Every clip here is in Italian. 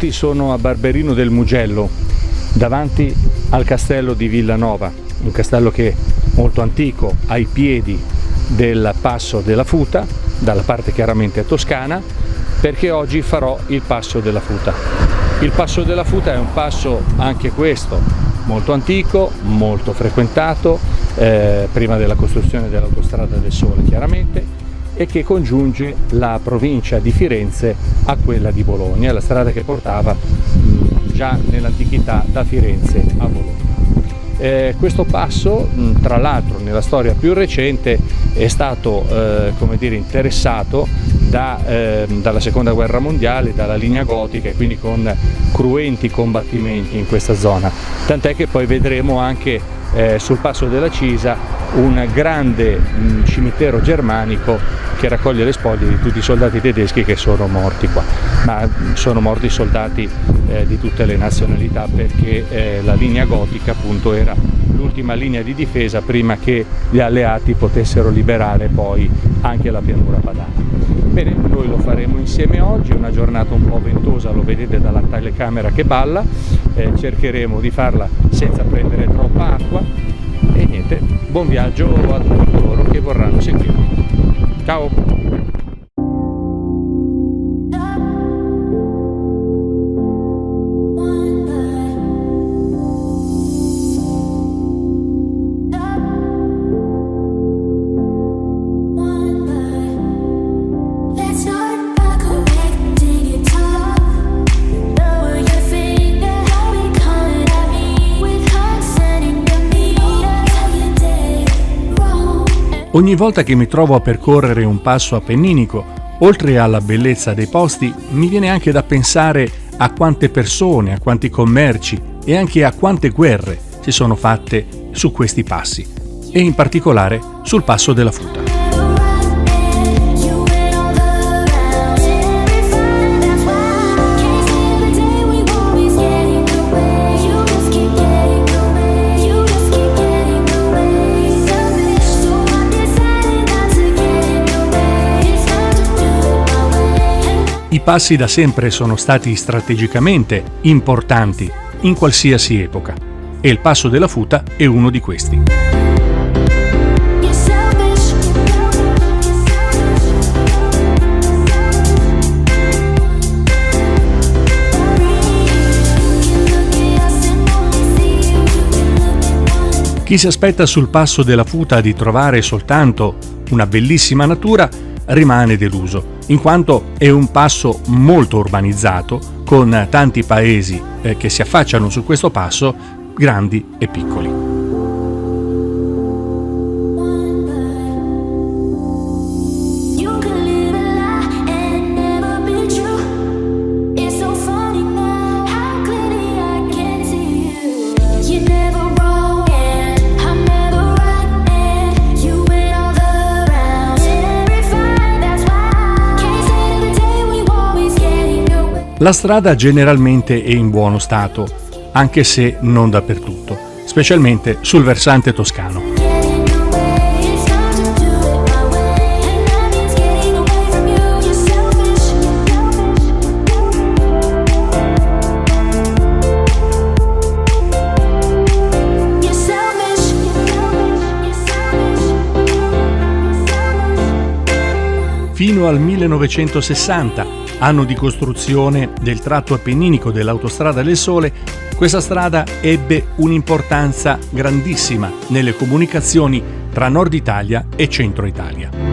tutti, sono a Barberino del Mugello, davanti al castello di Villanova, un castello che è molto antico, ai piedi del passo della Futa, dalla parte chiaramente toscana, perché oggi farò il passo della Futa. Il passo della Futa è un passo, anche questo, molto antico, molto frequentato, prima della costruzione dell'autostrada del Sole chiaramente, e che congiunge la provincia di Firenze a quella di Bologna, la strada che portava già nell'antichità da Firenze a Bologna. Questo passo, tra l'altro nella storia più recente, è stato interessato dalla seconda guerra mondiale, dalla linea gotica, e quindi con cruenti combattimenti in questa zona, tant'è che poi vedremo anche sul passo della Cisa un grande cimitero germanico che raccoglie le spoglie di tutti i soldati tedeschi che sono morti qua, ma sono morti soldati di tutte le nazionalità, perché la linea gotica appunto era l'ultima linea di difesa prima che gli alleati potessero liberare poi anche la pianura padana. Bene, noi lo faremo insieme oggi, è una giornata un po' ventosa, lo vedete dalla telecamera che balla, cercheremo di farla senza prendere troppa acqua e niente, buon viaggio a tutti coloro che vorranno seguirmi. Ciao! Ogni volta che mi trovo a percorrere un passo appenninico, oltre alla bellezza dei posti, mi viene anche da pensare a quante persone, a quanti commerci e anche a quante guerre si sono fatte su questi passi, e in particolare sul passo della Futa. I passi da sempre sono stati strategicamente importanti in qualsiasi epoca, e il passo della Futa è uno di questi. Chi si aspetta sul passo della Futa di trovare soltanto una bellissima natura rimane deluso, in quanto è un passo molto urbanizzato, con tanti paesi che si affacciano su questo passo, grandi e piccoli. La strada generalmente è in buono stato, anche se non dappertutto, specialmente sul versante toscano. Fino al 1960, anno di costruzione del tratto appenninico dell'autostrada del Sole, questa strada ebbe un'importanza grandissima nelle comunicazioni tra Nord Italia e Centro Italia.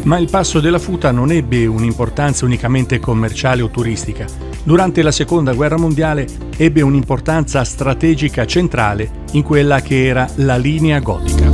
Ma il passo della Futa non ebbe un'importanza unicamente commerciale o turistica. Durante la Seconda Guerra Mondiale ebbe un'importanza strategica centrale in quella che era la linea gotica.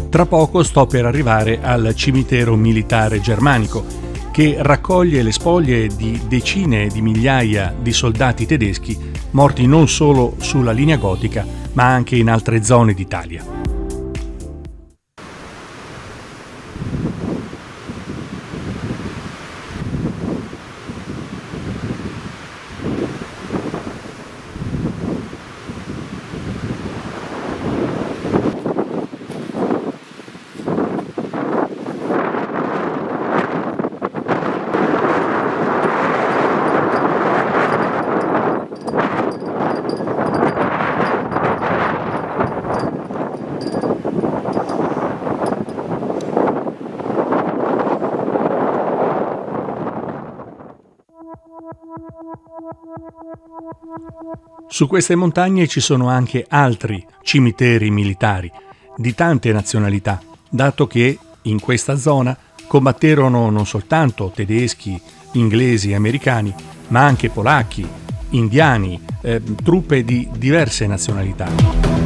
Tra poco sto per arrivare al cimitero militare germanico, che raccoglie le spoglie di decine di migliaia di soldati tedeschi morti non solo sulla linea gotica, ma anche in altre zone d'Italia. Su queste montagne ci sono anche altri cimiteri militari di tante nazionalità, dato che in questa zona combatterono non soltanto tedeschi, inglesi e americani, ma anche polacchi, indiani, truppe di diverse nazionalità.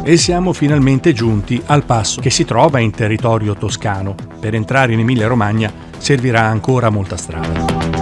E siamo finalmente giunti al passo che si trova in territorio toscano. Per entrare in Emilia-Romagna servirà ancora molta strada.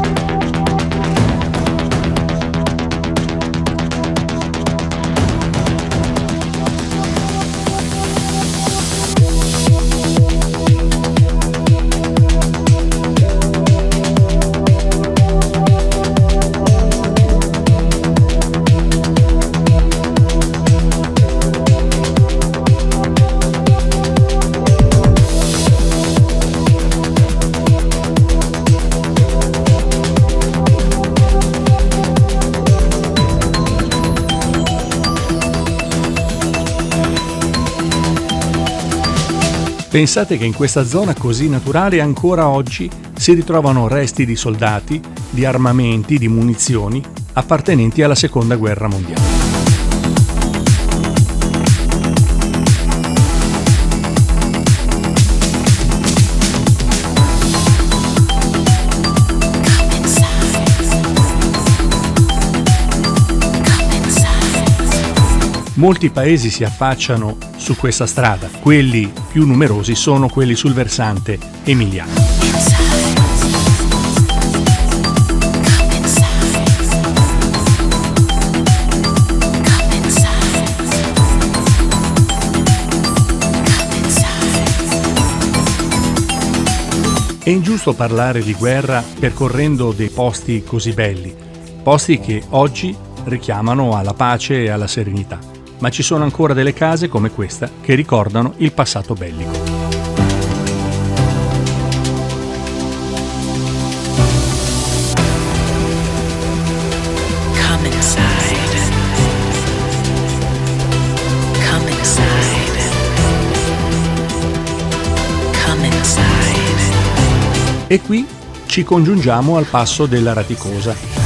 Pensate che in questa zona così naturale ancora oggi si ritrovano resti di soldati, di armamenti, di munizioni appartenenti alla Seconda Guerra Mondiale. Molti paesi si affacciano su questa strada, quelli più numerosi sono quelli sul versante emiliano. È ingiusto parlare di guerra percorrendo dei posti così belli, posti che oggi richiamano alla pace e alla serenità. Ma ci sono ancora delle case come questa che ricordano il passato bellico. Come inside. Come inside. Come inside. E qui ci congiungiamo al passo della Raticosa.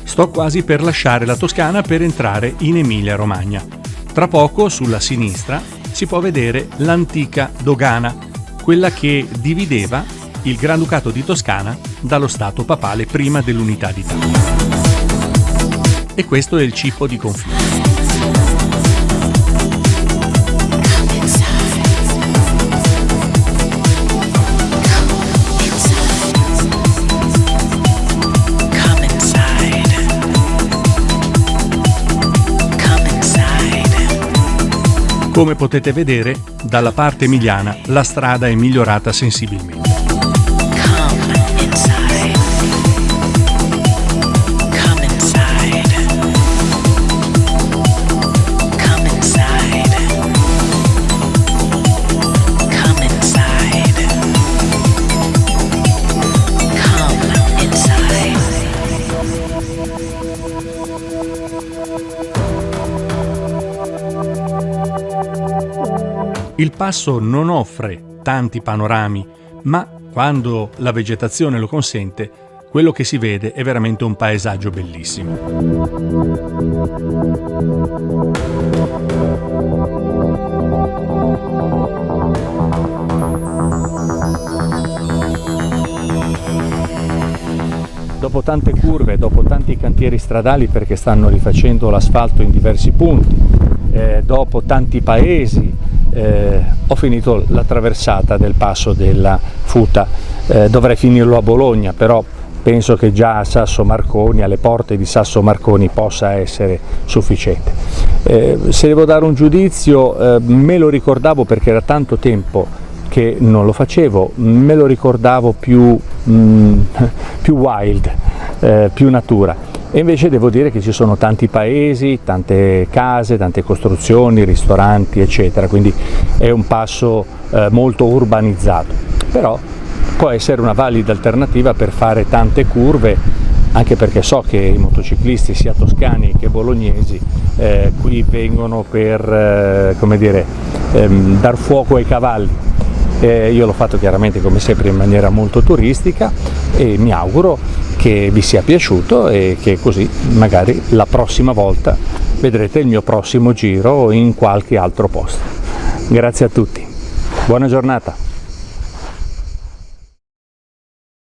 Sto quasi per lasciare la Toscana per entrare in Emilia-Romagna. Tra poco, sulla sinistra, si può vedere l'antica dogana, quella che divideva il Granducato di Toscana dallo Stato papale prima dell'unità d'Italia. E questo è il cippo di confine. Come potete vedere, dalla parte emiliana la strada è migliorata sensibilmente. Il passo non offre tanti panorami, ma quando la vegetazione lo consente, quello che si vede è veramente un paesaggio bellissimo. Dopo tante curve, dopo tanti cantieri stradali perché stanno rifacendo l'asfalto in diversi punti, dopo tanti paesi, ho finito la traversata del passo della Futa. Dovrei finirlo a Bologna, però penso che già a Sasso Marconi, alle porte di Sasso Marconi, possa essere sufficiente. Se devo dare un giudizio, me lo ricordavo perché era tanto tempo che non lo facevo, me lo ricordavo più wild, più natura. E invece devo dire che ci sono tanti paesi, tante case, tante costruzioni, ristoranti, eccetera, quindi è un passo molto urbanizzato, però può essere una valida alternativa per fare tante curve, anche perché so che i motociclisti sia toscani che bolognesi qui vengono per dar fuoco ai cavalli. Io l'ho fatto chiaramente come sempre in maniera molto turistica e mi auguro che vi sia piaciuto e che così magari la prossima volta vedrete il mio prossimo giro in qualche altro posto. Grazie a tutti, buona giornata!